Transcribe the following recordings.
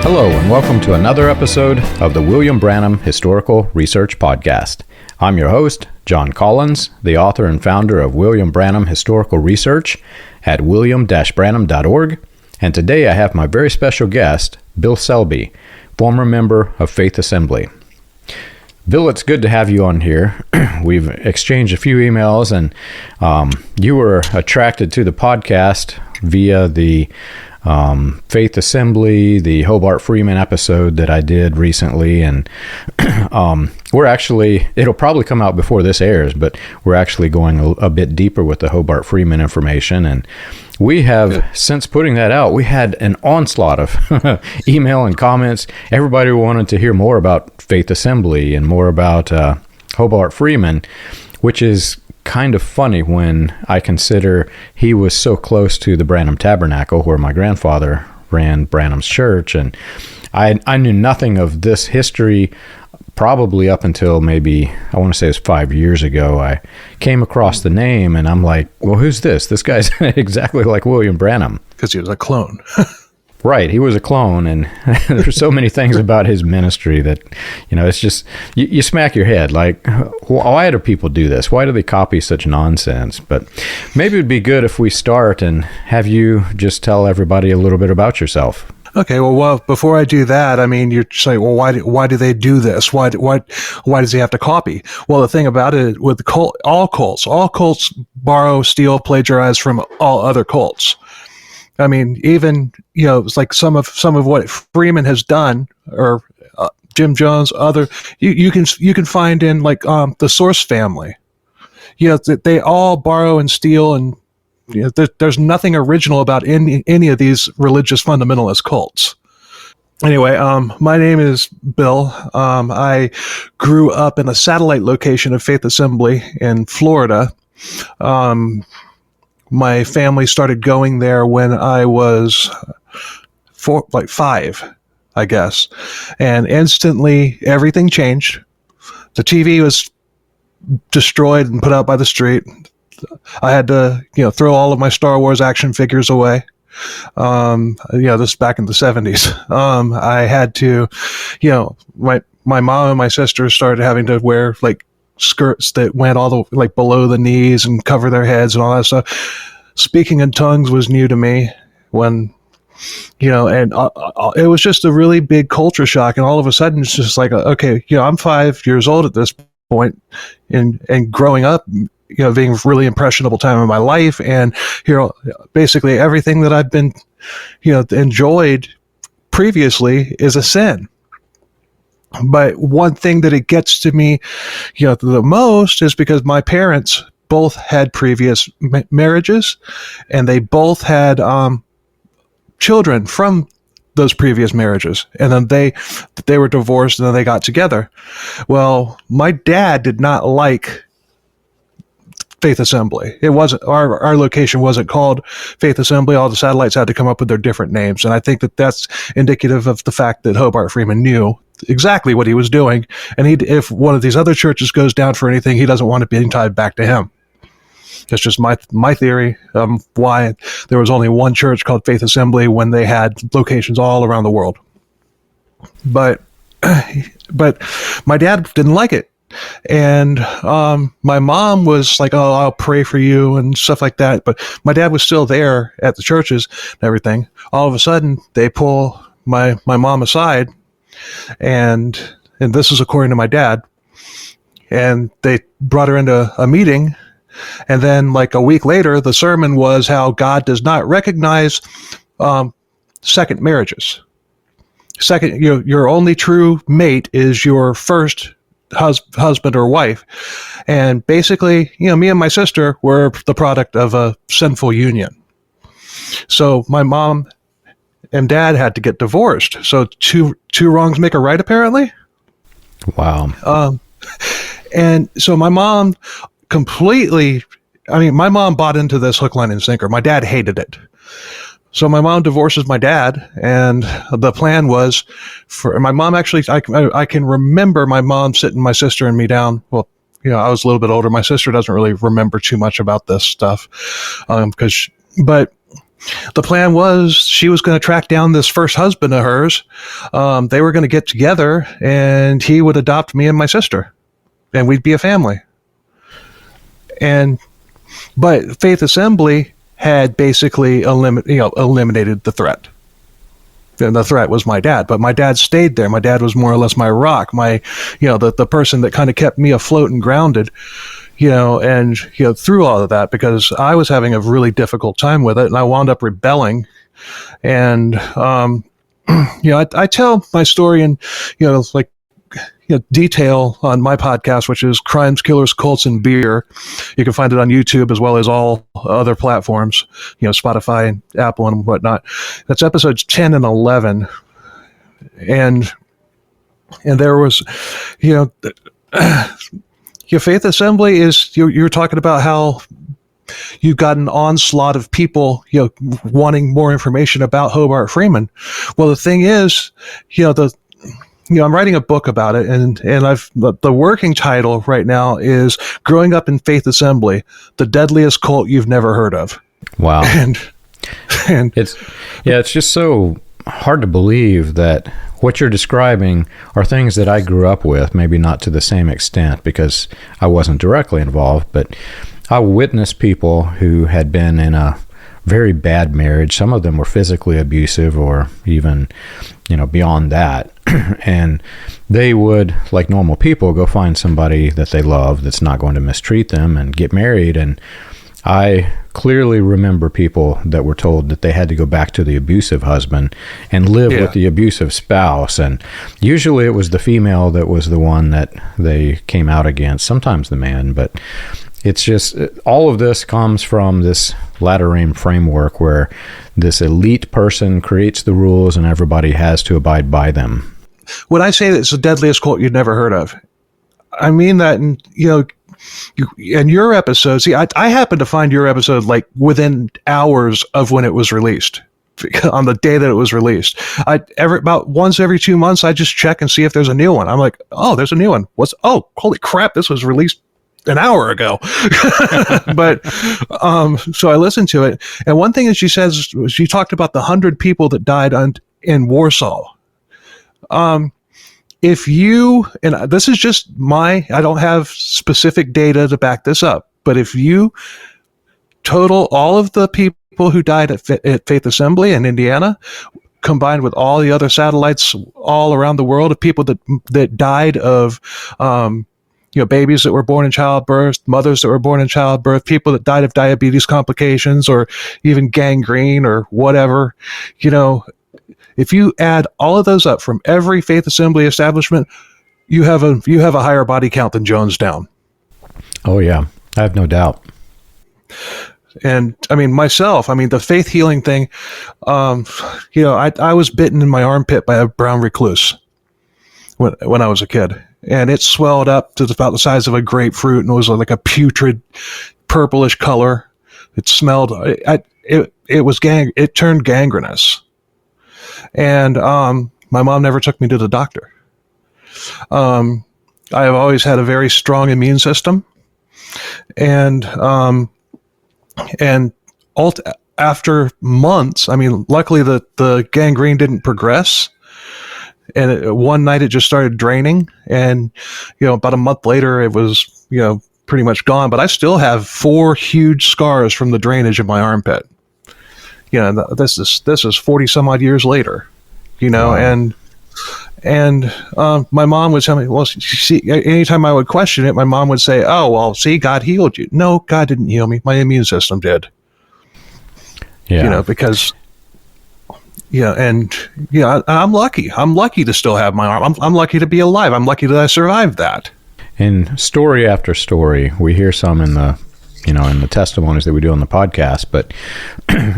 Hello, and welcome to another episode of the William Branham Historical Research Podcast. I'm your host, John Collins, the author and founder of William Branham Historical Research at william-branham.org, and today I have my very special guest, Bill Selby, former member of Faith Assembly. Bill, it's good to have you on here. We've exchanged a few emails, and you were attracted to the podcast via the Faith Assembly, the Hobart Freeman episode that I did recently, and it'll probably come out before this airs, but we're actually going a bit deeper with the Hobart Freeman information, and we have, since putting that out, we had an onslaught of email and comments. Everybody wanted to hear more about Faith Assembly and more about Hobart Freeman, which is kind of funny when I consider he was so close to the Branham Tabernacle, where my grandfather ran Branham's church, and I knew nothing of this history probably up until maybe, I want to say it was 5 years ago. I came across the name, and I'm like, well, who's this? This guy's exactly like William Branham. Because he was a clone. Right, he was a clone, and there's so many things about his ministry that, it's just, you smack your head, like, why do people do this? Why do they copy such nonsense? But maybe it would be good if we start and have you just tell everybody a little bit about yourself. Okay, well, before I do that, you're saying, well, why do they do this? Why does he have to copy? Well, the thing about it with all cults borrow, steal, plagiarize from all other cults. Even, it's like some of what Freeman has done, or Jim Jones, you can find in like the Source family. They all borrow and steal, and there's nothing original about any of these religious fundamentalist cults. Anyway, my name is Bill. I grew up in a satellite location of Faith Assembly in Florida. My family started going there when I was 5, I guess. And instantly everything changed. The TV was destroyed and put out by the street. I had to, throw all of my Star Wars action figures away. This is back in the 70s. I had to, my mom and my sister started having to wear like skirts that went all the like below the knees and cover their heads and all that stuff. Speaking in tongues was new to me when, and it was just a really big culture shock. And all of a sudden it's just like, okay, I'm 5 years old at this point and growing up, being a really impressionable time in my life. And, basically everything that I've been, enjoyed previously is a sin. But one thing that it gets to me, the most is because my parents both had previous marriages, and they both had children from those previous marriages, and then they were divorced, and then they got together. Well, my dad did not like Faith Assembly. It wasn't our location wasn't called Faith Assembly. All the satellites had to come up with their different names, and I think that's indicative of the fact that Hobart Freeman knew exactly what he was doing, and if one of these other churches goes down for anything, he doesn't want it being tied back to him. It's just my theory why there was only one church called Faith Assembly when they had locations all around the world. But my dad didn't like it, and my mom was like, "Oh, I'll pray for you" and stuff like that. But my dad was still there at the churches and everything. All of a sudden, they pull my mom aside. And this is according to my dad, and they brought her into a meeting, and then like a week later, the sermon was how God does not recognize second marriages. Second, your only true mate is your first husband or wife, and basically, me and my sister were the product of a sinful union. So my mom and dad had to get divorced. So two wrongs make a right, apparently. Wow. And so my mom my mom bought into this hook, line, and sinker. My dad hated it. So my mom divorces my dad, and the plan was for my mom. Actually, I can remember my mom sitting my sister and me down. Well, I was a little bit older. My sister doesn't really remember too much about this stuff, but the plan was she was going to track down this first husband of hers. They were going to get together, and he would adopt me and my sister, and we'd be a family. But Faith Assembly had basically eliminated the threat. And the threat was my dad, but my dad stayed there. My dad was more or less my rock, the person that kind of kept me afloat and grounded, through all of that, because I was having a really difficult time with it, and I wound up rebelling. And, I tell my story in, detail on my podcast, which is Crimes, Killers, Cults, and Beer. You can find it on YouTube as well as all other platforms, Spotify and Apple and whatnot. That's episodes 10 and 11. And there was, your Faith Assembly is, you're talking about how you've got an onslaught of people, wanting more information about Hobart Freeman. Well, the thing is, I'm writing a book about it, and the working title right now is Growing Up in Faith Assembly, the Deadliest Cult You've Never Heard of. Wow. And it's just so hard to believe that what you're describing are things that I grew up with, maybe not to the same extent because I wasn't directly involved, but I witnessed people who had been in a very bad marriage. Some of them were physically abusive or even, beyond that. And they would, like normal people, go find somebody that they love that's not going to mistreat them and get married. And I clearly remember people that were told that they had to go back to the abusive husband and live with the abusive spouse. And usually it was the female that was the one that they came out against, sometimes the man. But it's just, all of this comes from this latter-aim framework where this elite person creates the rules and everybody has to abide by them. When I say that it's the deadliest cult you'd never heard of, I mean that, in your episode. See, I happened to find your episode like within hours of when it was released, on the day that it was released. About once every 2 months, I just check and see if there's a new one. I'm like, oh, there's a new one. Holy crap, this was released an hour ago. But so I listened to it, and one thing that she talked about the 100 people that died in Warsaw. If you, and this is just I don't have specific data to back this up, but if you total all of the people who died at Faith Assembly in Indiana, combined with all the other satellites all around the world of people that died of, babies that were born in childbirth, mothers that were born in childbirth, people that died of diabetes complications or even gangrene or whatever, if you add all of those up from every Faith Assembly establishment, you have a higher body count than Jonestown. Oh yeah, I have no doubt. And I mean, myself, the faith healing thing, I was bitten in my armpit by a brown recluse when I was a kid, and it swelled up to about the size of a grapefruit, and it was like a putrid purplish color. It smelled. It turned gangrenous. And my mom never took me to the doctor. I have always had a very strong immune system, and after months, luckily the gangrene didn't progress, and one night it just started draining, and about a month later it was pretty much gone. But I still have 4 huge scars from the drainage in my armpit. This is 40 some odd years later, wow. and my mom would tell me, well, see, anytime I would question it, my mom would say, oh, well, see, God healed you. No, God didn't heal me. My immune system did. Yeah. Because, I'm lucky. I'm lucky to still have my arm. I'm lucky to be alive. I'm lucky that I survived that. In story after story, we hear some in the testimonies that we do on the podcast, but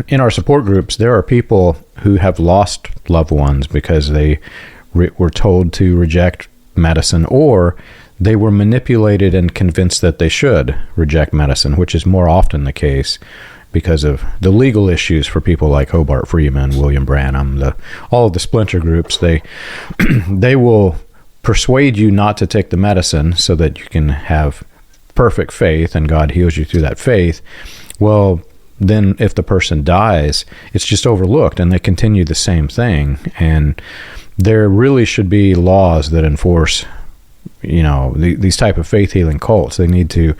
in our support groups, there are people who have lost loved ones because they were told to reject medicine, or they were manipulated and convinced that they should reject medicine, which is more often the case because of the legal issues for people like Hobart Freeman, William Branham, all of the splinter groups. They will persuade you not to take the medicine so that you can have perfect faith and God heals you through that faith. Well, then if the person dies, it's just overlooked and they continue the same thing. And there really should be laws that enforce, these type of faith healing cults. They need to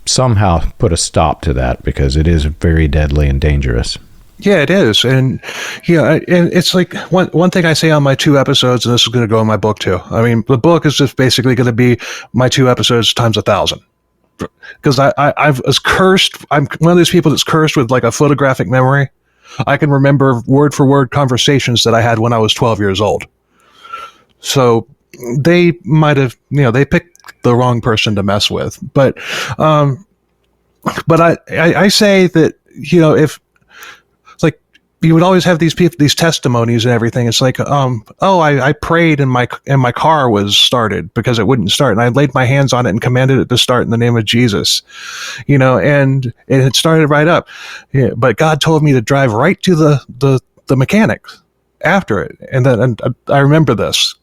somehow put a stop to that, because it is very deadly and dangerous. Yeah, it is. And and it's like one thing I say on my 2 episodes, and this is going to go in my book too. I mean, the book is just basically going to be my 2 episodes times 1,000. Because I was cursed. I'm one of those people that's cursed with like a photographic memory. I can remember word for word conversations that I had when I was 12 years old. So they might have, they picked the wrong person to mess with. But I say that, if it's like, you would always have these people, these testimonies and everything. It's like, I prayed and my car was started because it wouldn't start. And I laid my hands on it and commanded it to start in the name of Jesus, and it started right up. Yeah, but God told me to drive right to the mechanic after it. And then I remember this.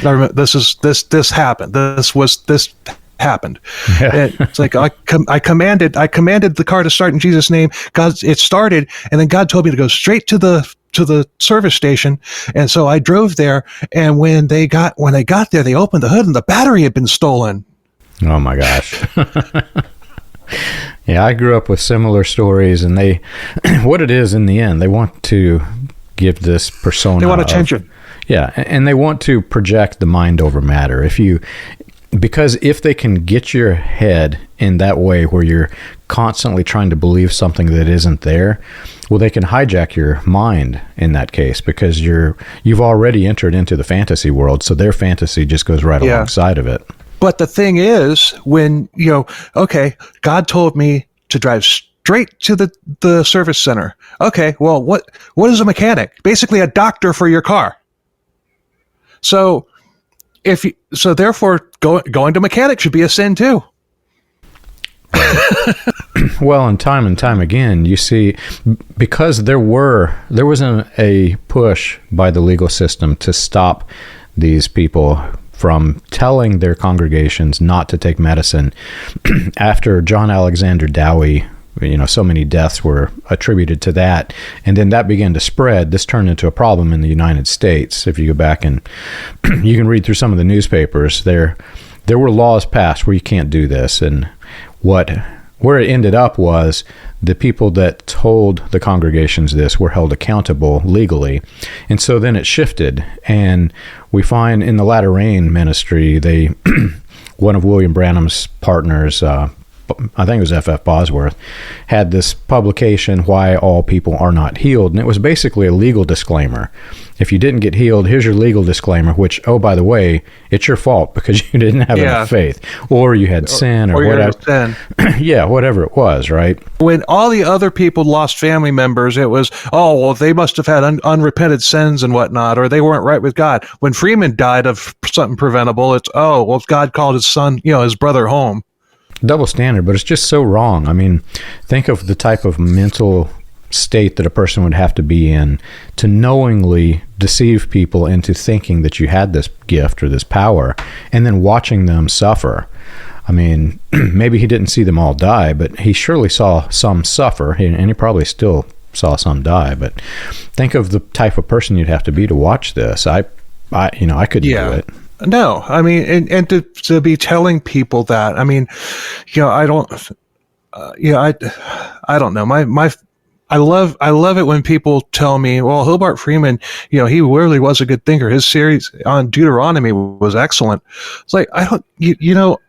This happened. This happened. Yeah. And it's like I commanded the car to start in Jesus' name. It started, and then God told me to go straight to the service station. And so I drove there, and when they got there, they opened the hood and the battery had been stolen. Oh my gosh. Yeah, I grew up with similar stories, and they what it is in the end, they want to give this persona. They want attention. Yeah, and they want to project the mind over matter. Because if they can get your head in that way where you're constantly trying to believe something that isn't there, well, they can hijack your mind in that case, because you've already entered into the fantasy world, so their fantasy just goes right alongside of it. But the thing is, when, okay, God told me to drive straight to the service center. Okay, well, what is a mechanic? Basically a doctor for your car. So therefore, going to mechanic should be a sin too. Well, and time again, you see, because there wasn't a push by the legal system to stop these people from telling their congregations not to take medicine. After John Alexander Dowie, so many deaths were attributed to that. And then that began to spread. This turned into a problem in the United States. If you go back and you can read through some of the newspapers, there were laws passed where you can't do this. And where it ended up was the people that told the congregations this were held accountable legally. And so then it shifted. And we find in the Latter Rain ministry, one of William Branham's partners, I think it was F.F. Bosworth, had this publication, Why All People Are Not Healed. And it was basically a legal disclaimer. If you didn't get healed, here's your legal disclaimer, which, oh, by the way, it's your fault because you didn't have enough faith, or you had sin, or whatever. Yeah, whatever it was, right? When all the other people lost family members, it was, they must have had unrepented sins and whatnot, or they weren't right with God. When Freeman died of something preventable, it's, God called his son, his brother home. Double standard, but it's just so wrong. I mean, think of the type of mental state that a person would have to be in to knowingly deceive people into thinking that you had this gift or this power, and then watching them suffer. I mean, maybe he didn't see them all die, but he surely saw some suffer, and he probably still saw some die. But think of the type of person you'd have to be to watch this. I couldn't do it. No, I mean, and to be telling people that, I mean, I don't, I don't know. I love it when people tell me, well, Hobart Freeman, he really was a good thinker. His series on Deuteronomy was excellent. It's like, I don't,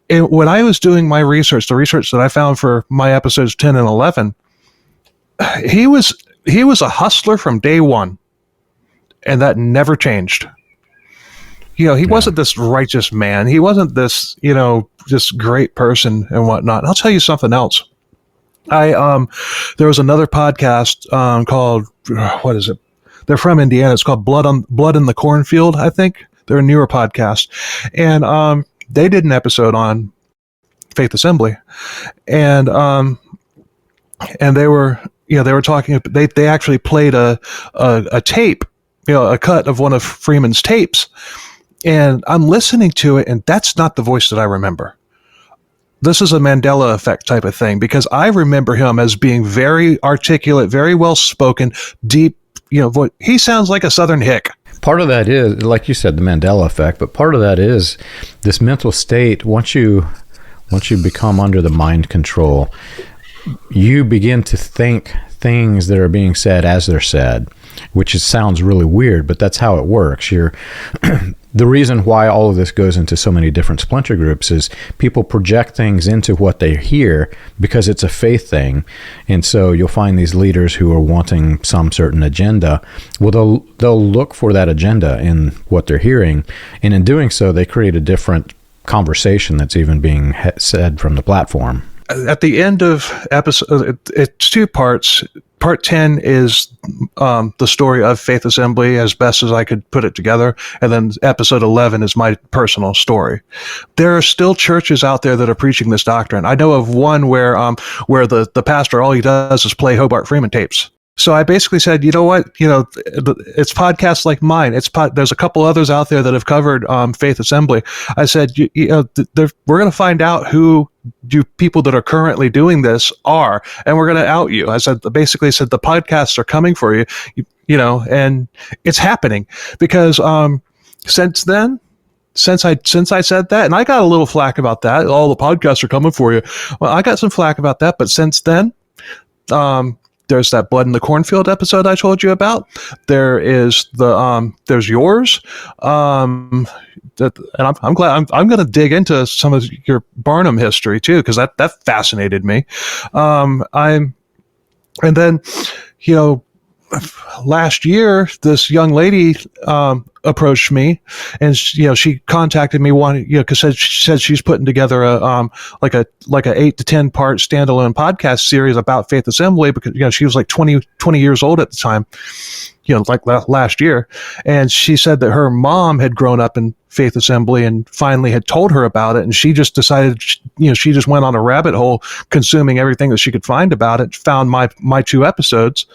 when I was doing my research, the research that I found for my episodes 10 and 11, he was a hustler from day one, and that never changed. He wasn't this righteous man. He wasn't this, this great person and whatnot. I'll tell you something else. There was another podcast called, what is it? They're from Indiana. It's called Blood in the Cornfield, I think. They're a newer podcast. And they did an episode on Faith Assembly. And they were talking, they actually played a tape, a cut of one of Freeman's tapes. And I'm listening to it, and that's not the voice that I remember. this is a Mandela effect type of thing, because I remember him as being very articulate, very well spoken, deep, voice. He sounds like a Southern hick. Part of that is, like you said, the Mandela effect, but part of that is this mental state. Once you become under the mind control, you begin to think things that are being said as they're said, which sounds really weird, but that's how it works. The reason why all of this goes into so many different splinter groups is people project things into what they hear because it's a faith thing. And so you'll find these leaders who are wanting some certain agenda. Well, they'll look for that agenda in what they're hearing. And in doing so, they create a different conversation that's even being said from the platform. At the end of episode, it's 2 parts. Part 10 is the story of Faith Assembly as best as I could put it together. And then episode 11 is my personal story. There are still churches out there that are preaching this doctrine. I know of one where the pastor, all he does is play Hobart Freeman tapes. So I basically said, you know what, it's podcasts like mine. There's a couple others out there that have covered Faith Assembly. I said, we're going to find out who you people that are currently doing this are, and we're going to out you. I basically said the podcasts are coming for you, and it's happening because since then. Since I said that, and I got a little flack about that, all the podcasts are coming for you. Well, I got some flack about that, but since then, there's that Blood in the Cornfield episode I told you about. There is there's yours, and I'm glad I'm going to dig into some of your Barnum history too, because that fascinated me. And then, last year this young lady approached me, and she contacted me because she said she's putting together a 8 to 10 part standalone podcast series about Faith Assembly, because she was like 20 years old at the time, like last year, and she said that her mom had grown up in Faith Assembly and finally had told her about it, and she just decided, she just went on a rabbit hole consuming everything that she could find about it, found my 2 episodes,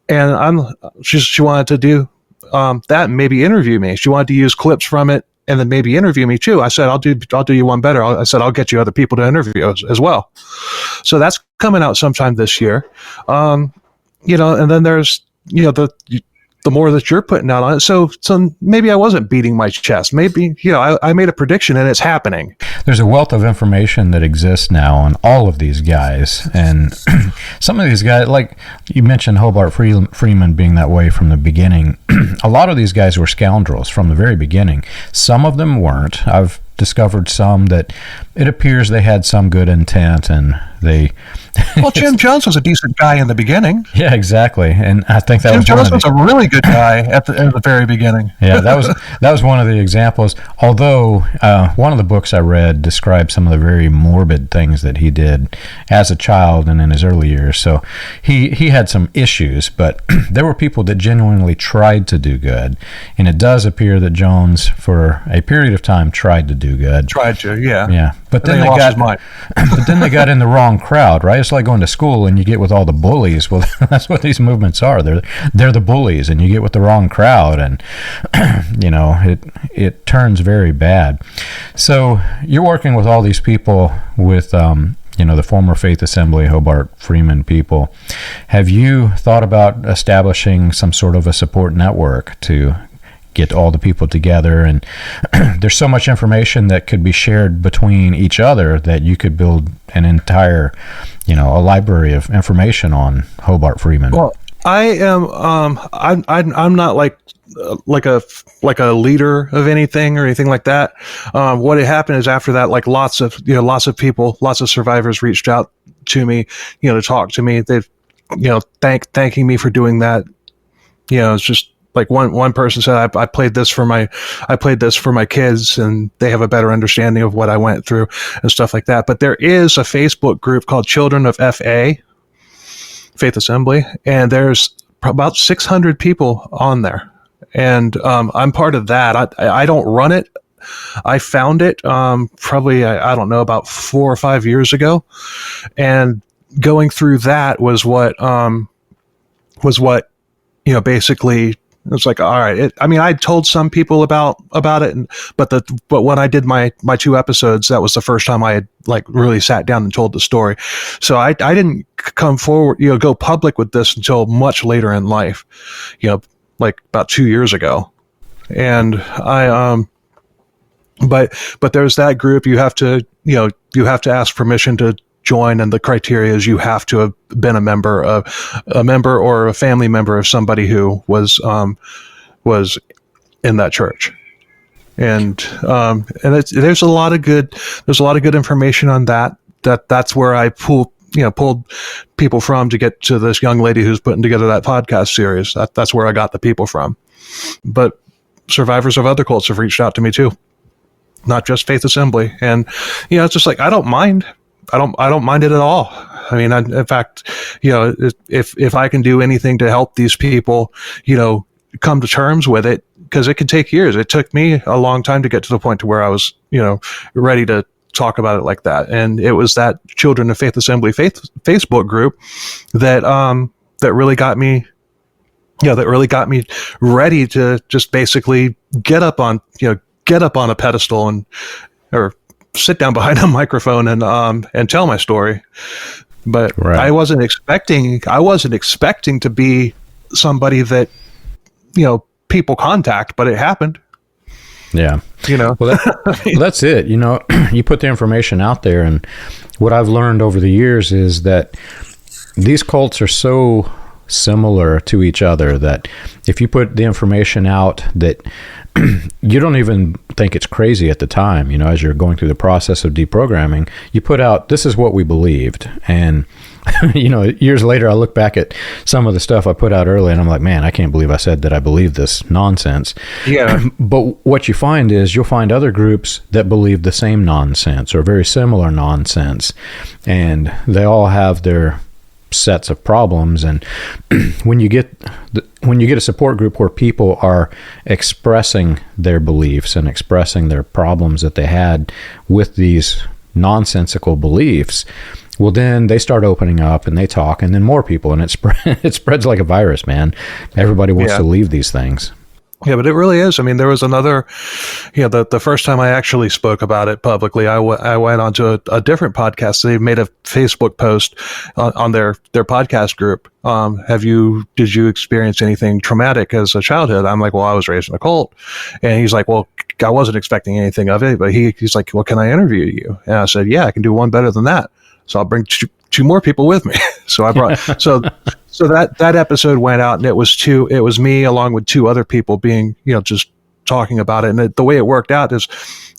and she wanted to do that and maybe interview me. She wanted to use clips from it and then maybe interview me too. I said, I'll do you one better. I said, I'll get you other people to interview as well. So that's coming out sometime this year. And then there's, the more that you're putting out on it. So maybe I wasn't beating my chest. Maybe, I made a prediction and it's happening. There's a wealth of information that exists now on all of these guys. And some of these guys, like you mentioned Hobart Freeman being that way from the beginning, a lot of these guys were scoundrels from the very beginning. Some of them weren't. I've discovered some that it appears they had some good intent, and they... Well, Jim Jones was a decent guy in the beginning. Yeah, exactly, and I think that Jim Jones was a really good guy at the very beginning. Yeah, that was one of the examples. Although one of the books I read described some of the very morbid things that he did as a child and in his early years. So he had some issues, but there were people that genuinely tried to do good, and it does appear that Jones, for a period of time, tried to do good. Tried to, yeah. Yeah, but then they got in the wrong crowd, right? It's like going to school and you get with all the bullies. Well, that's what these movements are. They're the bullies, and you get with the wrong crowd, and it turns very bad. So you're working with all these people with the former Faith Assembly, Hobart Freeman people. Have you thought about establishing some sort of a support network to get all the people together? And there's so much information that could be shared between each other that you could build an entire, a library of information on Hobart Freeman. Well, I am. I'm not like a leader of anything or anything like that. What had happened is after that, like lots of people, lots of survivors reached out to me, to talk to me. They've, thanking me for doing that. It's just. Like one person said, I played this for my kids, and they have a better understanding of what I went through and stuff like that. But there is a Facebook group called Children of FA, Faith Assembly, and there's about 600 people on there, and I'm part of that. I don't run it. I found it probably I don't know, about 4 or 5 years ago, and going through that was what basically It's like, all right. I told some people about it, but when I did my 2 episodes, that was the first time I had like really sat down and told the story. So I didn't come forward, go public with this until much later in life, like about 2 years ago. And but there's that group. You have to ask permission to join, and the criteria is you have to have been a member or a family member of somebody who was in that church. And there's a lot of good information on that. That's where I pulled people from to get to this young lady who's putting together that podcast series. That's where I got the people from. But survivors of other cults have reached out to me too, not just Faith Assembly. And it's just like, I don't mind it at all. I mean, in fact, if I can do anything to help these people, come to terms with it, because it could take years. It took me a long time to get to the point to where I was, ready to talk about it like that. And it was that Children of Faith Assembly Facebook group that really got me, ready to just basically get up on a pedestal or sit down behind a microphone and tell my story. But right. I wasn't expecting to be somebody that, people contact, but it happened. Yeah. Well, that's it. You put the information out there, and what I've learned over the years is that these cults are so similar to each other that if you put the information out that you don't even think it's crazy at the time, as you're going through the process of deprogramming, you put out, this is what we believed. And, years later, I look back at some of the stuff I put out early and I'm like, man, I can't believe I said that I believe this nonsense. Yeah. But what you find is you'll find other groups that believe the same nonsense or very similar nonsense. And they all have their sets of problems. And when you get a support group where people are expressing their beliefs and expressing their problems that they had with these nonsensical beliefs, well, then they start opening up and they talk, and then more people, and it spreads like a virus, man. Everybody wants to leave these things. Yeah, but it really is. I mean, there was another, the first time I actually spoke about it publicly, I went onto a different podcast. They made a Facebook post on their podcast group. Did you experience anything traumatic as a childhood? I'm like, well, I was raised in a cult. And he's like, well, I wasn't expecting anything of it, but he's like, well, can I interview you? And I said, yeah, I can do one better than that. So I'll bring two more people with me. So I brought, so that episode went out, and it was me along with 2 other people being, just talking about it. And the way it worked out is,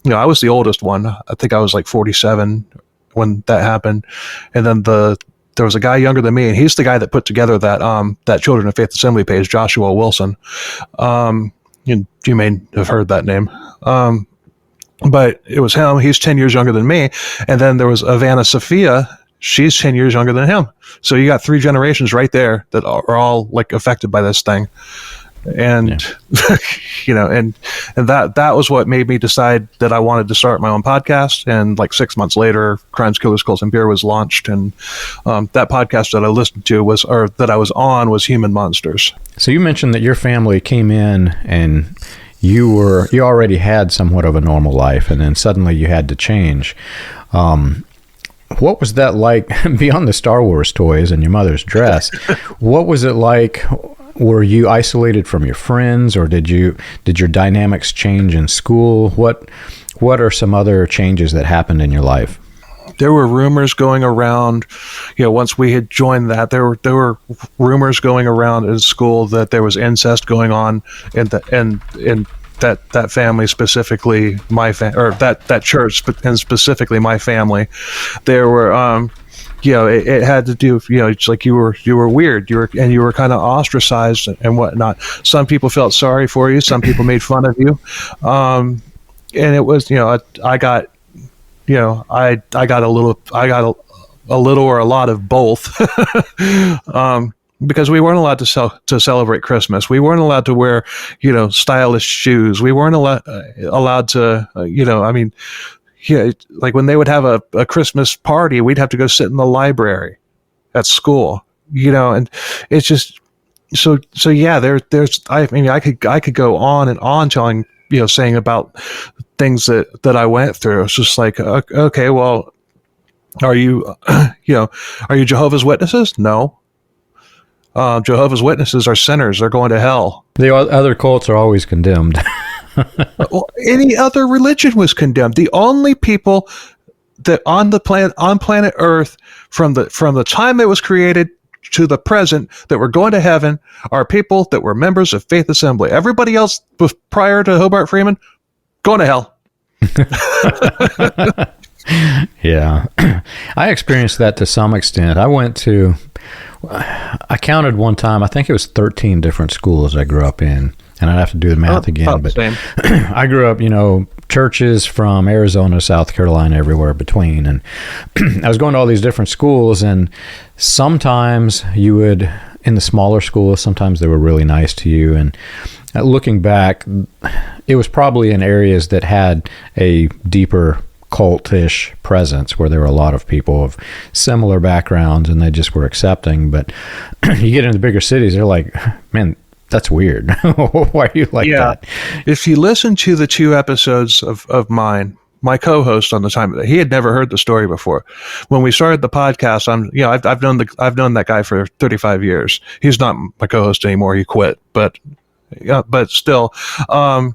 I was the oldest one. I think I was like 47 when that happened. And then there was a guy younger than me, and he's the guy that put together that Children of Faith Assembly page, Joshua Wilson. You may have heard that name. But it was him. He's 10 years younger than me. And then there was Ivana Sophia. She's 10 years younger than him. So you got 3 generations right there that are all like affected by this thing. And, and that was what made me decide that I wanted to start my own podcast. And like 6 months later, Crimes, Killers, Cults, and Beer was launched. And that podcast that I listened to that I was on was Human Monsters. So you mentioned that your family came in and you already had somewhat of a normal life, and then suddenly you had to change. What was that like beyond the Star Wars toys and your mother's dress? What was it like? Were you isolated from your friends, or did your dynamics change in school? What are some other changes that happened in your life? There were rumors going around, once we had joined that, there were rumors going around in school that there was incest going on in that family, specifically my or that church, and specifically my family. There were, it had to do, it's like you were weird, you were kind of ostracized and whatnot. Some people felt sorry for you, some people made fun of you, and it was, I got a little or a lot of both, because we weren't allowed to celebrate Christmas. We weren't allowed to wear, stylish shoes. We weren't allowed to, like when they would have a Christmas party, we'd have to go sit in the library at school, and it's just, so yeah, there's I mean I could go on and on telling, saying about things that I went through. It's just like, okay, well, are you are you Jehovah's Witnesses? No. Jehovah's Witnesses are sinners. They're going to hell. The other cults are always condemned. Well, any other religion was condemned. The only people that on planet Earth from the time it was created to the present that were going to heaven are people that were members of Faith Assembly. Everybody else prior to Hobart Freeman going to hell. Yeah. I experienced that to some extent. I counted one time, I think it was 13 different schools I grew up in. And I'd have to do the math again. But I grew up, churches from Arizona, South Carolina, everywhere between. And I was going to all these different schools. And sometimes you would, in the smaller schools, sometimes they were really nice to you. And looking back, it was probably in areas that had a deeper cultish presence, where there were a lot of people of similar backgrounds and they just were accepting. But you get into the bigger cities, they're like, man, that's weird. Why are you like that? If you listen to the 2 episodes of mine, my co-host on the time, he had never heard the story before. When we started the podcast, I've known that guy for 35 years. He's not my co-host anymore. He quit, but still, I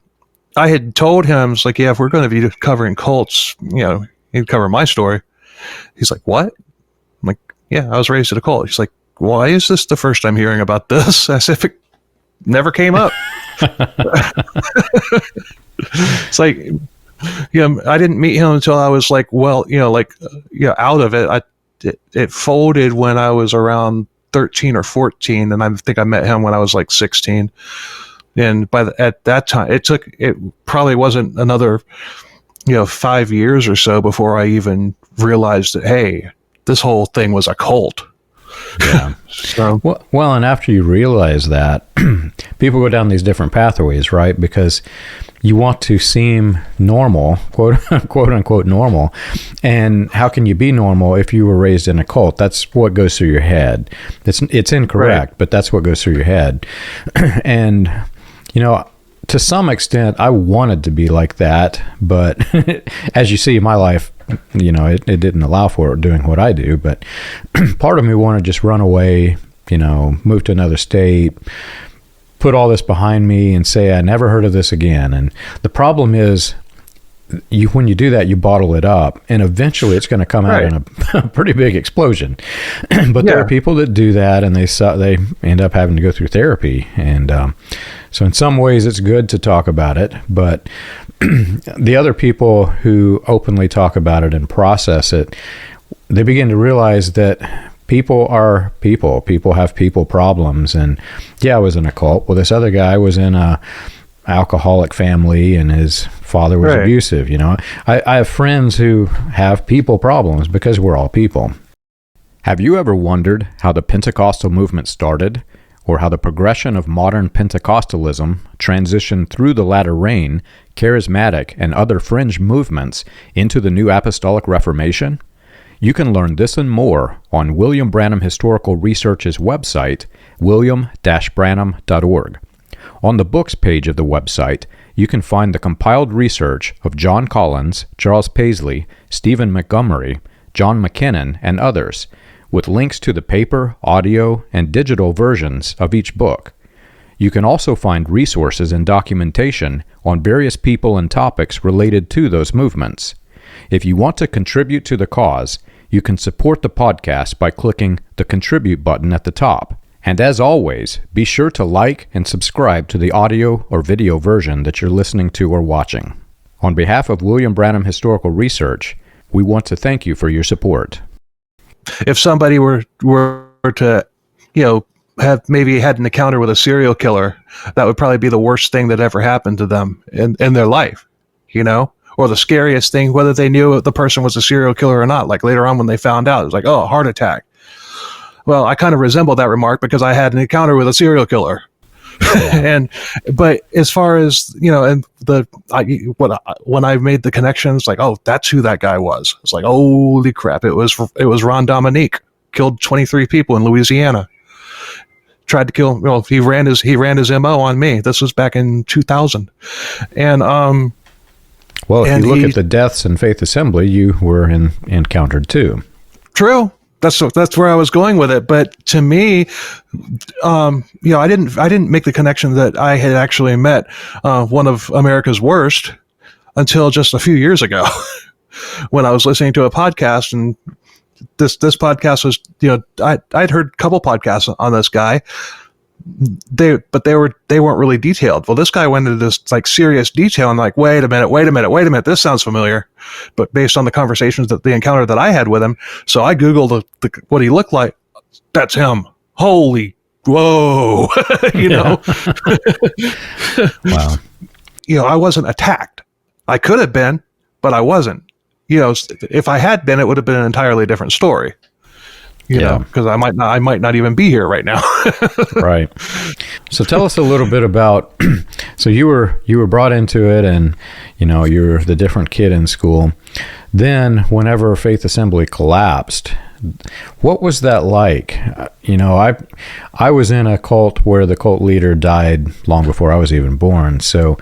had told him, it's like, if we're going to be covering cults, he'd cover my story. He's like, what? I'm like, yeah, I was raised in a cult. He's like, why is this the first I'm hearing about this? As if it never came up. It's like, I didn't meet him until I was like, out of it. It folded when I was around 13 or 14, and I think I met him when I was like 16. And at that time, it probably wasn't another, 5 years or so before I even realized that, hey, this whole thing was a cult. Yeah. So well, and after you realize that, people go down these different pathways, right? Because you want to seem normal, quote unquote normal. And how can you be normal if you were raised in a cult? That's what goes through your head. It's incorrect, right, but that's what goes through your head. And to some extent, I wanted to be like that, but as you see in my life, it didn't allow for doing what I do. But part of me wanted to just run away, move to another state, put all this behind me and say, I never heard of this again. And the problem is, when you do that, you bottle it up, and eventually it's going to come out in a pretty big explosion. But there are people that do that, and they end up having to go through therapy. And so in some ways it's good to talk about it, but the other people who openly talk about it and process it, they begin to realize that people are people. People have people problems. And I was in a cult. Well, this other guy was in a alcoholic family, and his father was abusive. I have friends who have people problems because we're all people. Have you ever wondered how the Pentecostal movement started, or how the progression of modern Pentecostalism transitioned through the latter rain, charismatic, and other fringe movements into the New Apostolic Reformation? You can learn this and more on William Branham Historical Research's website, william-branham.org. On the books page of the website, you can find the compiled research of John Collins, Charles Paisley, Stephen Montgomery, John McKinnon, and others, with links to the paper, audio, and digital versions of each book. You can also find resources and documentation on various people and topics related to those movements. If you want to contribute to the cause, you can support the podcast by clicking the Contribute button at the top. And as always, be sure to like and subscribe to the audio or video version that you're listening to or watching. On behalf of William Branham Historical Research, we want to thank you for your support. If somebody were to, have maybe had an encounter with a serial killer, that would probably be the worst thing that ever happened to them in their life, or the scariest thing, whether they knew the person was a serial killer or not. Like later on when they found out, it was like, oh, a heart attack. Well, I kind of resemble that remark because I had an encounter with a serial killer. But as far as, when I made the connections, like, oh, that's who that guy was. It's like, holy crap. It was Ron Dominique, killed 23 people in Louisiana. tried to kill. Well, he ran his MO on me. This was back in 2000, and well, if you look at the deaths in Faith Assembly, you were encountered too. True. That's where I was going with it. But to me, I didn't make the connection that I had actually met one of America's worst until just a few years ago, when I was listening to a podcast, and this podcast was, I'd heard a couple podcasts on this guy. They weren't really detailed. Well, this guy went into this like serious detail, and like, wait a minute, this sounds familiar. But based on the conversations the encounter that I had with him, so I Googled what he looked like. That's him. Holy, whoa, know. Wow. I wasn't attacked. I could have been, but I wasn't. If I had been, it would have been an entirely different story. Because I might not even be here right now. Right. So tell us a little bit about. So you were brought into it, and you're the different kid in school. Then, whenever Faith Assembly collapsed, what was that like? I was in a cult where the cult leader died long before I was even born. So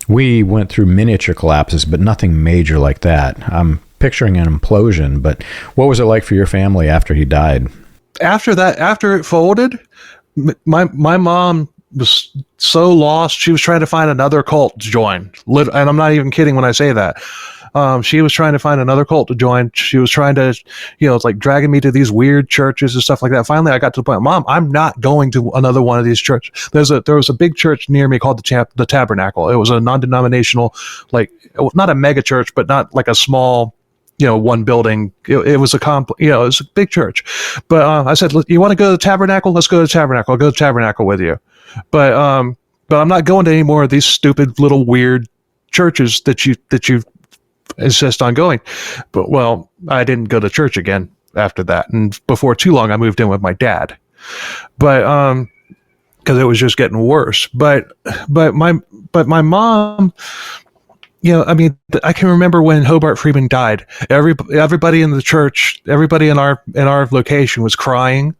we went through miniature collapses, but nothing major like that. I'm picturing an implosion, but what was it like for your family after he died? After it folded, my mom was so lost. She was trying to find another cult to join. And I'm not even kidding when I say that. She was trying to find another cult to join. She was trying to, it's like dragging me to these weird churches and stuff like that. Finally, I got to the point, Mom, I'm not going to another one of these churches. There was a big church near me called the Tabernacle. It was a non-denominational, like, not a mega church, but not like a small, one building. It was it was a big church. But I said, you want to go to the Tabernacle? Let's go to the Tabernacle. I'll go to the Tabernacle with you. But I'm not going to any more of these stupid little weird churches that you insist on going. But well, I didn't go to church again after that. And before too long, I moved in with my dad. But because it was just getting worse. But my mom, I can remember when Hobart Freeman died. Everybody in the church, everybody in our location was crying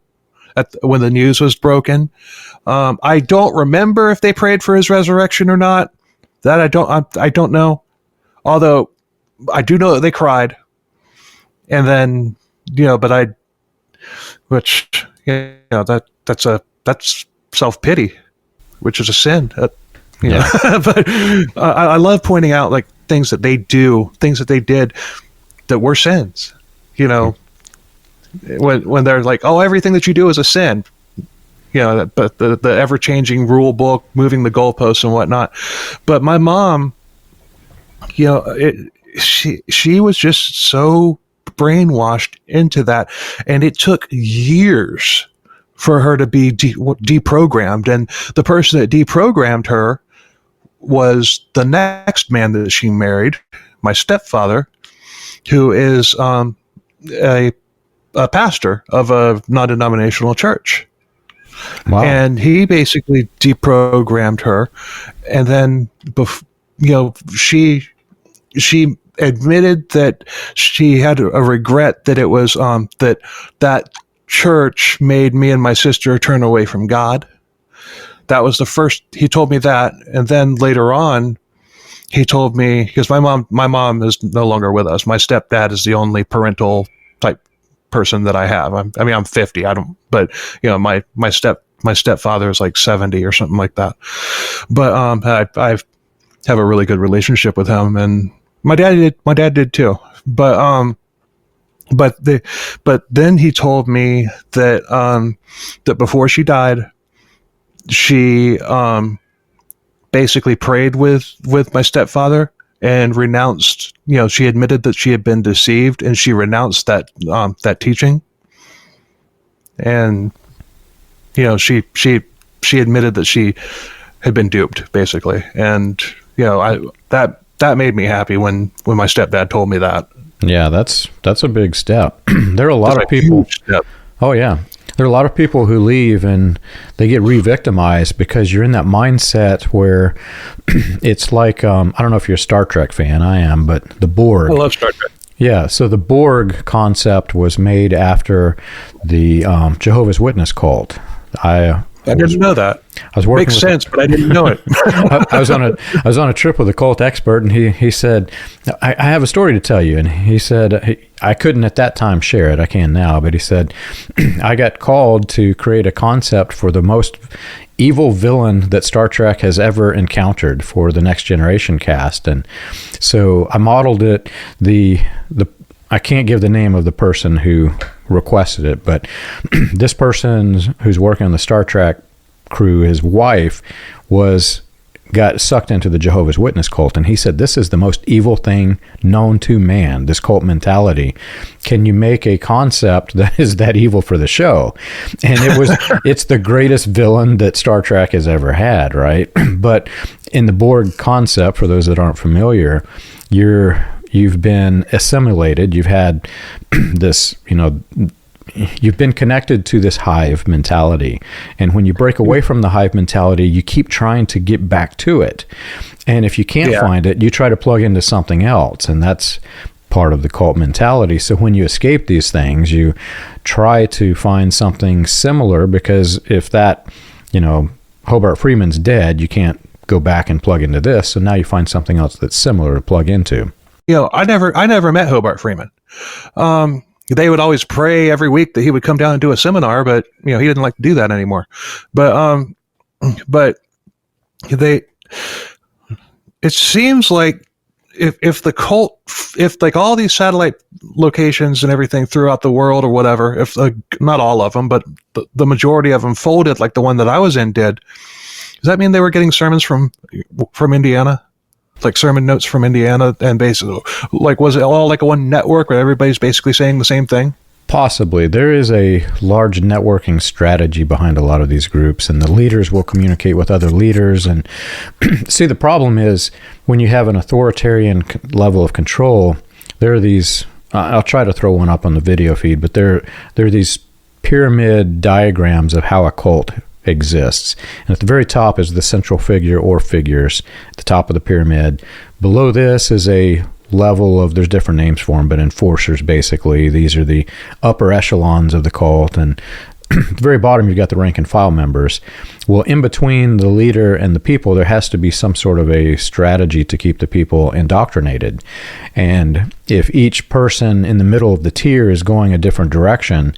when the news was broken. I don't remember if they prayed for his resurrection or not. That I don't know. Although I do know that they cried. And then that's self-pity, which is a sin. Yeah. But I love pointing out like things that they did that were sins. When they're like, oh, everything that you do is a sin. But the ever-changing rule book, moving the goalposts and whatnot. But my mom, she was just so brainwashed into that, and it took years for her to be deprogrammed. And the person that deprogrammed her was the next man that she married, my stepfather, who is a pastor of a non-denominational church. Wow. And he basically deprogrammed her. And then, she admitted that she had a regret that it was that church made me and my sister turn away from God. That was the first. He told me that, and then later on, he told me, because my mom is no longer with us. My stepdad is the only parental type person that I have. I'm 50. But my stepfather is like 70 or something like that. But I have a really good relationship with him, and my dad did too. But then he told me that that before she died, she basically prayed with my stepfather and renounced. She admitted that she had been deceived, and she renounced that teaching. And she admitted that she had been duped, basically. And that made me happy when my stepdad told me that. Yeah, that's a big step. There are a lot of people. Huge step. Oh yeah. There are a lot of people who leave and they get re-victimized because you're in that mindset where it's like, I don't know if you're a Star Trek fan, I am, but the Borg. I love Star Trek. Yeah, so the Borg concept was made after the Jehovah's Witness cult. I I didn't know that. I was working Makes sense, but I didn't know it. I was on a trip with a cult expert, and he said, I have a story to tell you. And he said, I couldn't at that time share it. I can now, but he said, I got called to create a concept for the most evil villain that Star Trek has ever encountered for the Next Generation cast. And so I modeled it. I can't give the name of the person who requested it, but this person who's working on the Star Trek crew, his wife got sucked into the Jehovah's Witness cult, and he said, this is the most evil thing known to man, this cult mentality. Can you make a concept that is that evil for the show? And it's the greatest villain that Star Trek has ever had, right? But in the Borg concept, for those that aren't familiar, you've been assimilated. You've had this, you've been connected to this hive mentality. And when you break away from the hive mentality, you keep trying to get back to it. And if you can't find it, you try to plug into something else. And that's part of the cult mentality. So when you escape these things, you try to find something similar, because if that, Hobart Freeman's dead, you can't go back and plug into this. So now you find something else that's similar to plug into. I never met Hobart Freeman. They would always pray every week that he would come down and do a seminar, but he didn't like to do that anymore. But it seems like if the cult, if like all these satellite locations and everything throughout the world or whatever, if not all of them, but the majority of them folded like the one that I was in did, does that mean they were getting sermons from Indiana? Like sermon notes from Indiana, and basically, like, was it all like a one network where everybody's basically saying the same thing? Possibly. There is a large networking strategy behind a lot of these groups, and the leaders will communicate with other leaders. And see, the problem is when you have an authoritarian level of control, there are these, I'll try to throw one up on the video feed, but there are these pyramid diagrams of how a cult exists. And at the very top is the central figure or figures at the top of the pyramid. Below this is a level of, there's different names for them, but enforcers basically. These are the upper echelons of the cult. And at the very bottom, you've got the rank and file members. Well, in between the leader and the people, there has to be some sort of a strategy to keep the people indoctrinated. And if each person in the middle of the tier is going a different direction,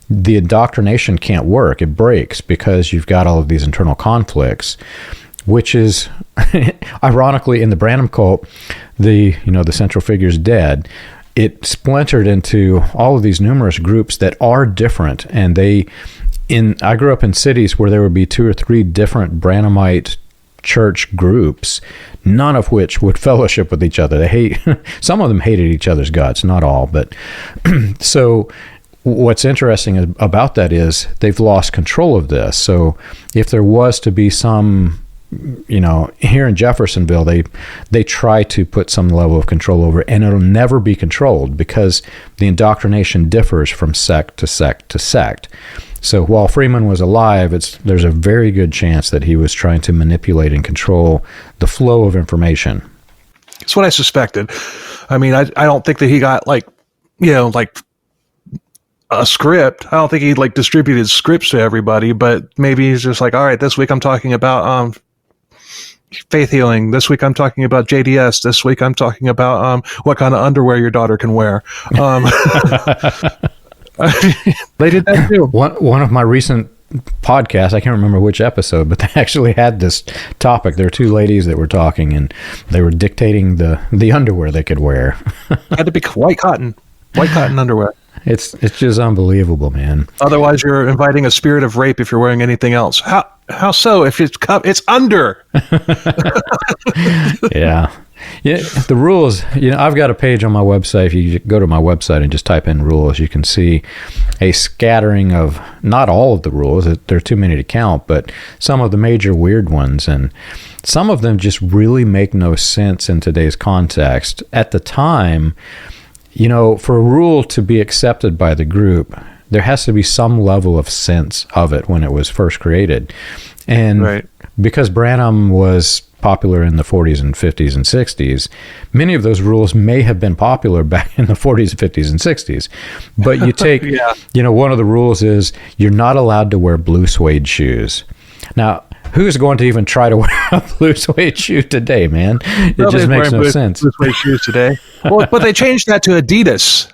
the indoctrination can't work. It breaks because you've got all of these internal conflicts, which is ironically in the Branham cult, the central figure's dead. It splintered into all of these numerous groups that are different. And I grew up in cities where there would be 2 or 3 different Branhamite church groups, none of which would fellowship with each other. Some of them hated each other's guts, not all, but so what's interesting about that is they've lost control of this. So if there was to be some, here in Jeffersonville, they try to put some level of control over it, and it'll never be controlled because the indoctrination differs from sect to sect to sect. So while Freeman was alive, there's a very good chance that he was trying to manipulate and control the flow of information. That's what I suspected. I mean, I don't think that he got like a script. I don't think he distributed scripts to everybody, but maybe he's just like, all right, this week I'm talking about faith healing. This week I'm talking about JDS. This week I'm talking about what kind of underwear your daughter can wear. They did that too. One of my recent podcasts, I can't remember which episode, but they actually had this topic. There were 2 ladies that were talking, and they were dictating the underwear they could wear. Had to be white cotton underwear. It's just unbelievable, man. Otherwise, you're inviting a spirit of rape if you're wearing anything else. How so? If it's under. Yeah. The rules, I've got a page on my website. If you go to my website and just type in rules, you can see a scattering of, not all of the rules, there are too many to count, but some of the major weird ones. And some of them just really make no sense in today's context. At the time, for a rule to be accepted by the group, there has to be some level of sense of it when it was first created. And because Branham was popular in the 40s and 50s and 60s, many of those rules may have been popular back in the 40s, 50s, and 60s. But you take, one of the rules is you're not allowed to wear blue suede shoes. Now, who's going to even try to wear a blue suede shoe today, man? It just makes no sense. Blue suede shoes today. Well, but they changed that to Adidas.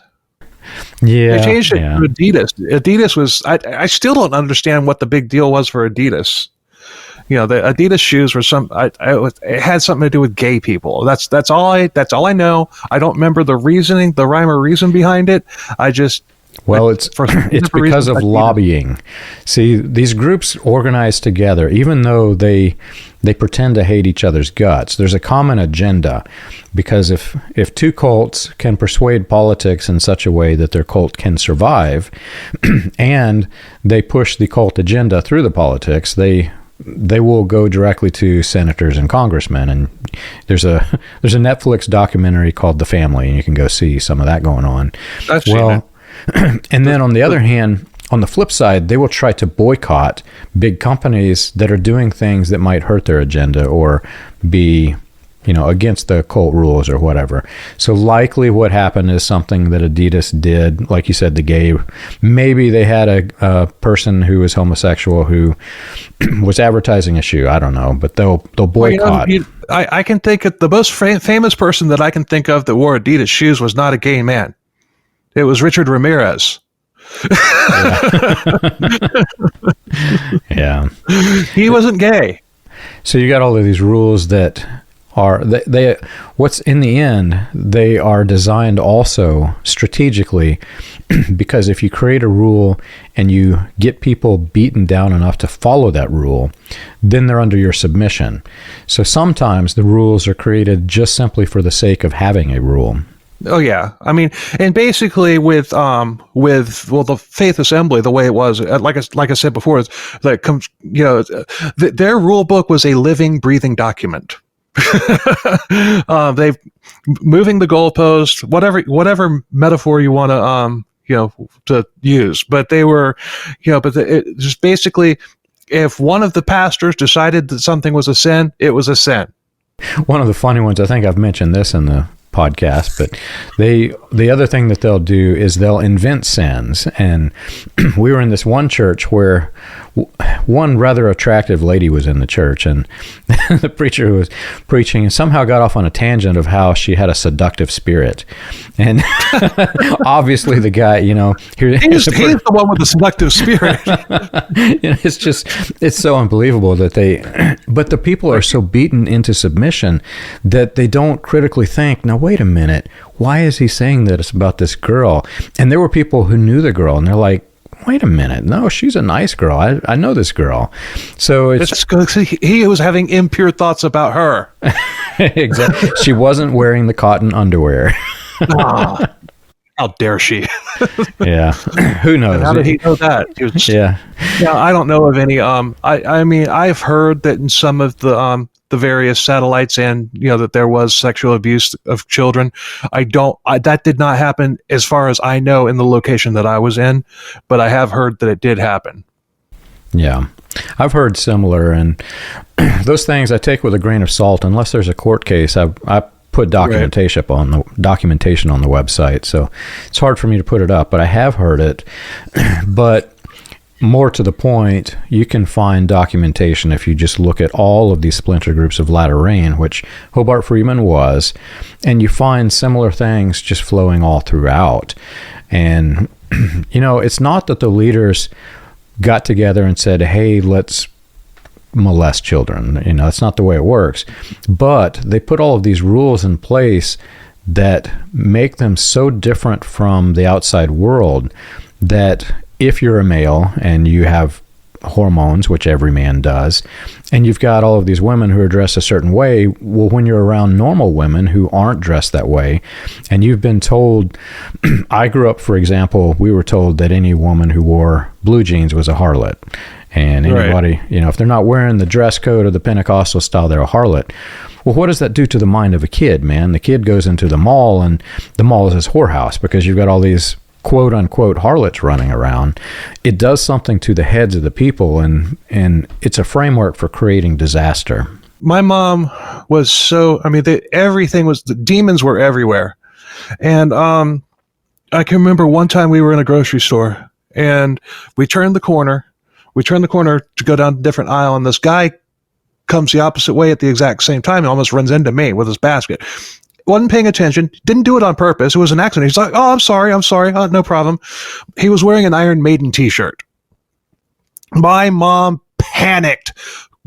Yeah, they changed it to Adidas. Adidas was. I still don't understand what the big deal was for Adidas. The Adidas shoes were it had something to do with gay people. That's all I know. I don't remember the reasoning, the rhyme or reason behind it. It's because of lobbying. See, these groups organize together, even though they pretend to hate each other's guts. There's a common agenda, because if two cults can persuade politics in such a way that their cult can survive, and they push the cult agenda through the politics, they will go directly to senators and congressmen. And there's a Netflix documentary called The Family, and you can go see some of that going on. And then on the other hand, on the flip side, they will try to boycott big companies that are doing things that might hurt their agenda or be, against the cult rules or whatever. So likely what happened is something that Adidas did, like you said, the gay, maybe they had a person who was homosexual who was advertising a shoe. I don't know, but they'll boycott. I can think of the most famous person that I can think of that wore Adidas shoes was not a gay man. It was Richard Ramirez. Yeah. He wasn't gay. So you got all of these rules that are what's in the end, they are designed also strategically, because if you create a rule and you get people beaten down enough to follow that rule, then they're under your submission. So sometimes the rules are created just simply for the sake of having a rule. Oh yeah, I mean, and basically with the Faith Assembly, the way it was, like I said before, their rule book was a living, breathing document. They've moving the goalpost, whatever metaphor you want to use, but they were, it just basically, if one of the pastors decided that something was a sin, it was a sin. One of the funny ones, I think I've mentioned this in the podcast, but the other thing that they'll do is they'll invent sins. And we were in this one church where one rather attractive lady was in the church, and the preacher who was preaching somehow got off on a tangent of how she had a seductive spirit. And obviously the guy, he's the one with the seductive spirit. It's so unbelievable that but the people are so beaten into submission that they don't critically think, now wait a minute, why is he saying that it's about this girl? And there were people who knew the girl, and they're like, wait a minute, no, she's a nice girl. I know this girl. So he was having impure thoughts about her. Exactly. She wasn't wearing the cotton underwear. Oh, how dare she? Yeah. Who knows? And how did he know that? Yeah. I don't know of any. I mean, I've heard that in some of the various satellites, and that there was sexual abuse of children. That did not happen as far as I know in the location that I was in, but I have heard that it did happen. Yeah, I've heard similar, and those things I take with a grain of salt. Unless there's a court case, I put documentation on the website, so it's hard for me to put it up. But I have heard it. But more to the point, you can find documentation if you just look at all of these splinter groups of latter rain, which Hobart Freeman was, and you find similar things just flowing all throughout. And it's not that the leaders got together and said, hey, let's molest children. That's not the way it works. But they put all of these rules in place that make them so different from the outside world that if you're a male and you have hormones, which every man does, and you've got all of these women who are dressed a certain way, well, when you're around normal women who aren't dressed that way, and you've been told, I grew up, for example, we were told that any woman who wore blue jeans was a harlot. And anybody, if they're not wearing the dress code of the Pentecostal style, they're a harlot. Well, what does that do to the mind of a kid, man? The kid goes into the mall, and the mall is his whorehouse because you've got all these quote unquote harlots running around. It does something to the heads of the people, and it's a framework for creating disaster. My mom was so, I mean, everything was, the demons were everywhere. And I can remember one time we were in a grocery store and we turned the corner to go down a different aisle, and this guy comes the opposite way at the exact same time and almost runs into me with his basket. Wasn't paying attention, didn't do it on purpose. It was an accident. He's like, "Oh, I'm sorry. Oh, no problem." He was wearing an Iron Maiden t-shirt. My mom panicked,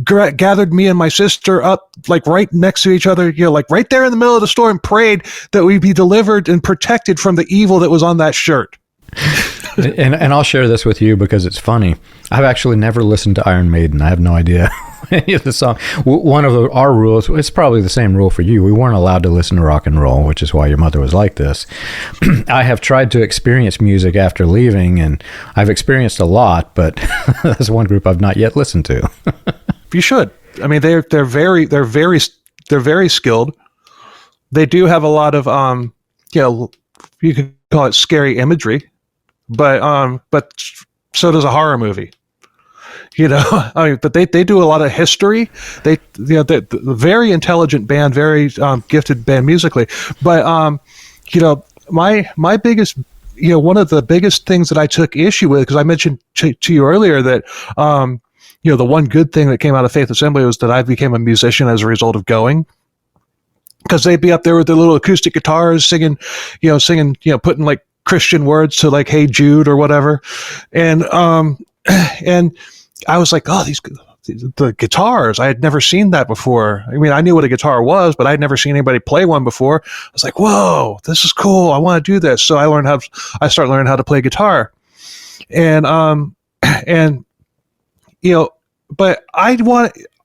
gathered me and my sister up like right next to each other, like right there in the middle of the store, and prayed that we be delivered and protected from the evil that was on that shirt. And I'll share this with you because it's funny. I've actually never listened to Iron Maiden. I have no idea any of the song. One of our rules, it's probably the same rule for you. We weren't allowed to listen to rock and roll, which is why your mother was like this. I have tried to experience music after leaving, and I've experienced a lot, but that's one group I've not yet listened to. You should. I mean, they're very skilled. They do have a lot of you could call it scary imagery, but so does a horror movie. I mean, but they do a lot of history. They're very intelligent band, very gifted band musically. But my biggest, one of the biggest things that I took issue with, because I mentioned to you earlier that the one good thing that came out of Faith Assembly was that I became a musician as a result of going. Because they'd be up there with their little acoustic guitars singing, putting like Christian words to like "Hey Jude" or whatever, and I was like, oh, the guitars, I had never seen that before. I mean, I knew what a guitar was, but I'd never seen anybody play one before. I was like, whoa, this is cool. I want to do this. So I started learning how to play guitar, and but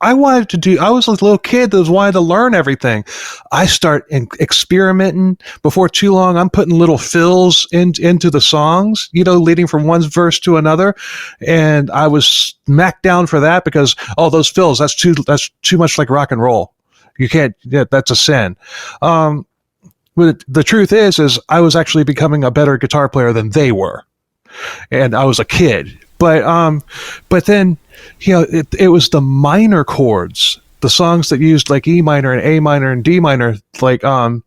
I was a little kid that was wanting to learn everything. I start experimenting. Before too long, I'm putting little fills into the songs, leading from one verse to another. And I was smacked down for that because, those fills, that's too much like rock and roll. You can't, that's a sin. But the truth is I was actually becoming a better guitar player than they were. And I was a kid. But then, it was the minor chords, the songs that used like E minor and A minor and D minor, like, that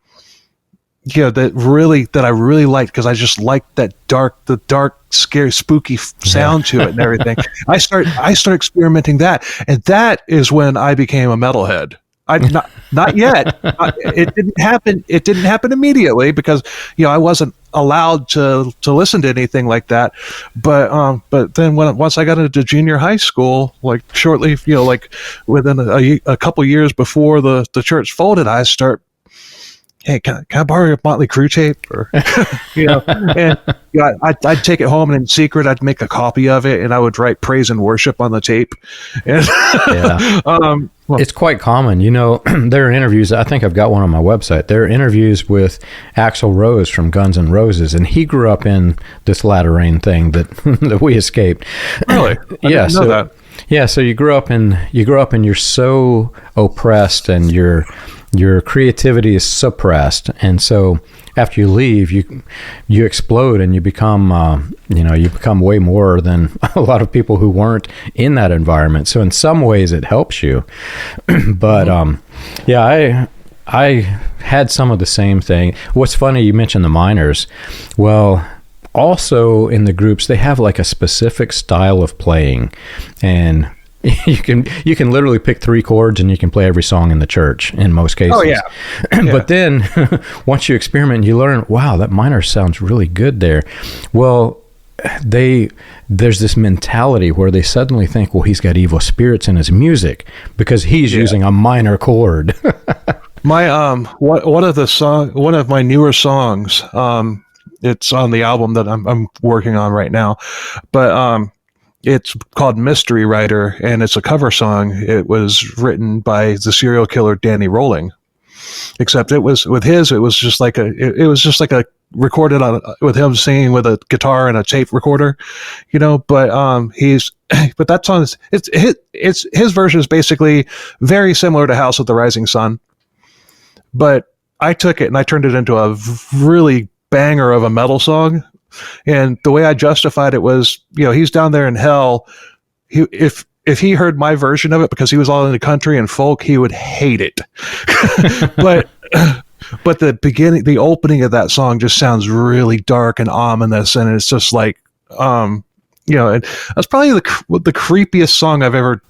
I really liked, because I just liked the dark, scary, spooky sound to it and everything. I start experimenting that. And that is when I became a metalhead. Not yet. It didn't happen. It didn't happen immediately because I wasn't allowed to listen to anything like that. But then once I got into junior high school, like shortly, like within a couple years before the church folded, I start, hey, can I borrow your Motley Crue tape? Or, and I'd take it home, and in secret, I'd make a copy of it, and I would write praise and worship on the tape. And, it's quite common. There are interviews. I think I've got one on my website. There are interviews with Axl Rose from Guns N' Roses, and he grew up in this latter rain thing that we escaped. Really? I didn't know that. Yeah. So you grew up and you're so oppressed, and your creativity is suppressed, and so after you leave, you explode, and you become way more than a lot of people who weren't in that environment. So in some ways, it helps you. But I had some of the same thing. What's funny, you mentioned the minors. Well, also in the groups, they have like a specific style of playing, and you can literally pick 3 chords and you can play every song in the church in most cases. Oh, yeah. But then once you experiment, you learn, wow, that minor sounds really good there. Well, there's this mentality where they suddenly think, well, he's got evil spirits in his music because he's using a minor chord. My one of my newer songs, it's on the album that I'm working on right now, but it's called Mystery Writer, and it's a cover song. It was written by the serial killer Danny Rolling, except it was just like a recorded on with him singing with a guitar and a tape recorder, But but that song is his version is basically very similar to House of the Rising Sun, but I took it and I turned it into a really banger of a metal song. And the way I justified it was, he's down there in hell. If if he heard my version of it, because he was all into country and folk, he would hate it. but the opening of that song just sounds really dark and ominous, and it's just like, and that's probably the creepiest song I've ever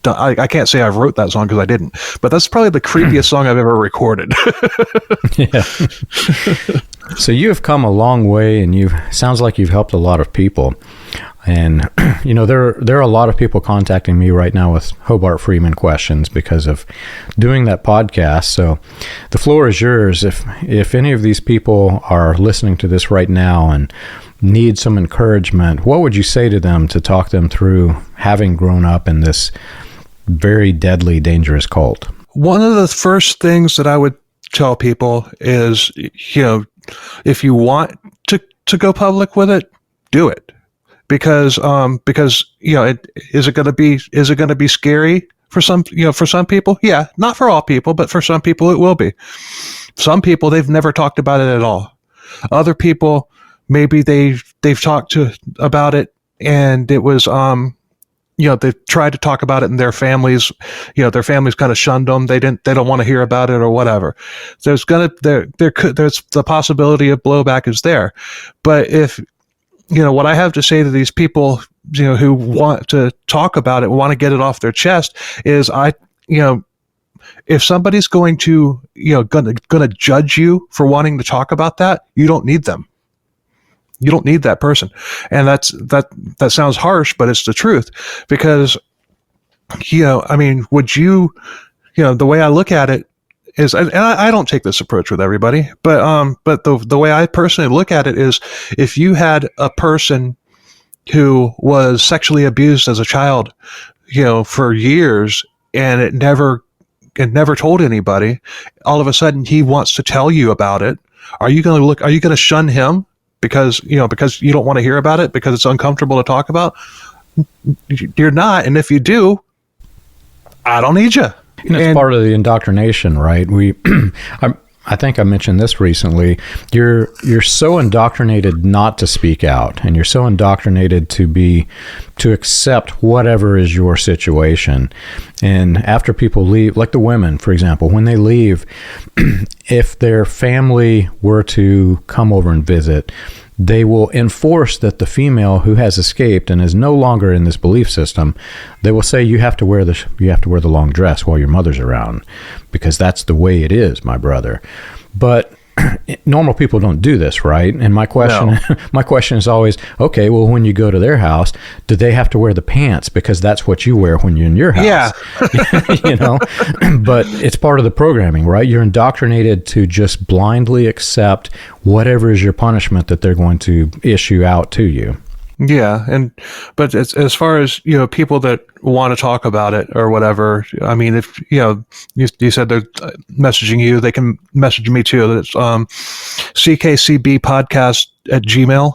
done. I can't say I wrote that song because I didn't, but that's probably the creepiest song I've ever recorded. Yeah. So you have come a long way, and sounds like you've helped a lot of people. And, there are a lot of people contacting me right now with Hobart Freeman questions because of doing that podcast. So the floor is yours. If any of these people are listening to this right now and need some encouragement, what would you say to them to talk them through having grown up in this very deadly, dangerous cult? One of the first things that I would tell people is, if you want to go public with it, do it. Because is it going to be scary for some people? Yeah, not for all people, but for some people it will be. Some people, they've never talked about it at all. Other people, maybe they've talked about it, and it was they've tried to talk about it, and their families kind of shunned them. They don't want to hear about it or whatever. There's the possibility of blowback is there. But if what I have to say to these people, who want to talk about it, want to get it off their chest, is if somebody's going to judge you for wanting to talk about that, you don't need them. You don't need that person. And that sounds harsh, but it's the truth. Because, would you, the way I look at it is, and I don't take this approach with everybody, but the way I personally look at it is, if you had a person who was sexually abused as a child, for years, and it never told anybody, all of a sudden he wants to tell you about it, are you going to shun him because you don't want to hear about it, because it's uncomfortable to talk about? You're not. And if you do, I don't need you. It's part of the indoctrination, right? I think I mentioned this recently. You're so indoctrinated not to speak out, and you're so indoctrinated to accept whatever is your situation. And after people leave, like the women, for example, when they leave, if their family were to come over and visit, they will enforce that the female who has escaped and is no longer in this belief system, they will say, you have to wear the long dress while your mother's around, because that's the way it is, my brother. But normal people don't do this, right? And my question is always, okay, well, when you go to their house, do they have to wear the pants because that's what you wear when you're in your house? Yeah. But it's part of the programming, right? You're indoctrinated to just blindly accept whatever is your punishment that they're going to issue out to you. Yeah, but as far as people that want to talk about it or whatever, I mean, if you said they're messaging you, they can message me too. It's ckcbpodcast at Gmail,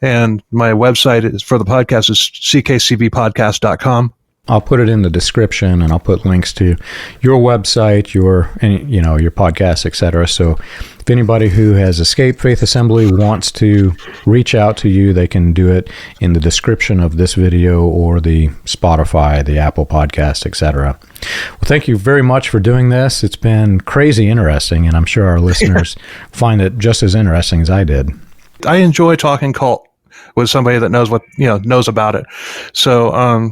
and my website for the podcast is ckcbpodcast.com. I'll put it in the description, and I'll put links to your website, your podcast, etc. So if anybody who has escaped Faith Assembly wants to reach out to you, they can do it in the description of this video or the Spotify, the Apple Podcast, etc. Well, thank you very much for doing this. It's been crazy interesting, and I'm sure our listeners find it just as interesting as I did. I enjoy talking cult with somebody that knows about it. So, I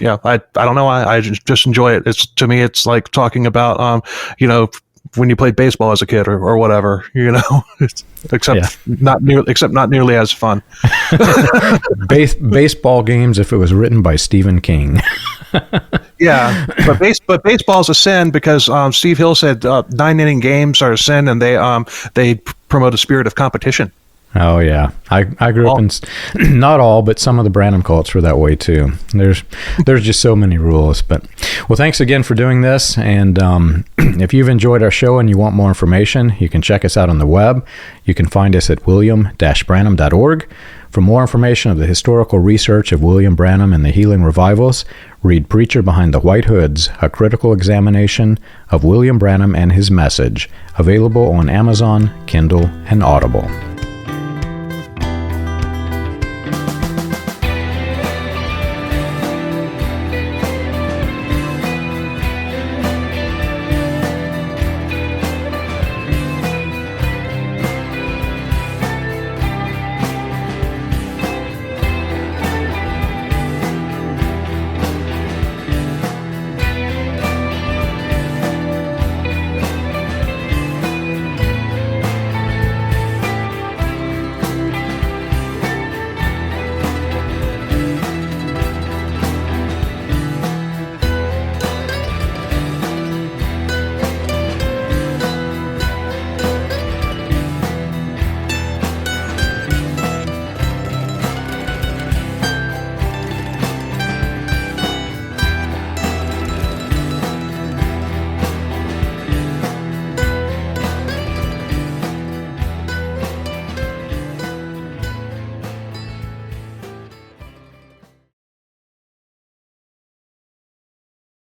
don't know. I just enjoy it. To me, it's like talking about, when you played baseball as a kid or whatever, except not nearly as fun. Baseball games, if it was written by Stephen King. Yeah, but baseball's a sin because Steve Hill said 9-inning games are a sin, and they promote a spirit of competition. Oh yeah, I grew up in not all, but some of the Branham cults were that way too. There's just so many rules. But well, thanks again for doing this. And if you've enjoyed our show and you want more information, you can check us out on the web. You can find us at william-branham.org. For more information of the historical research of William Branham and the healing revivals, read Preacher Behind the White Hoods, a critical examination of William Branham and his message, available on Amazon, Kindle, and Audible.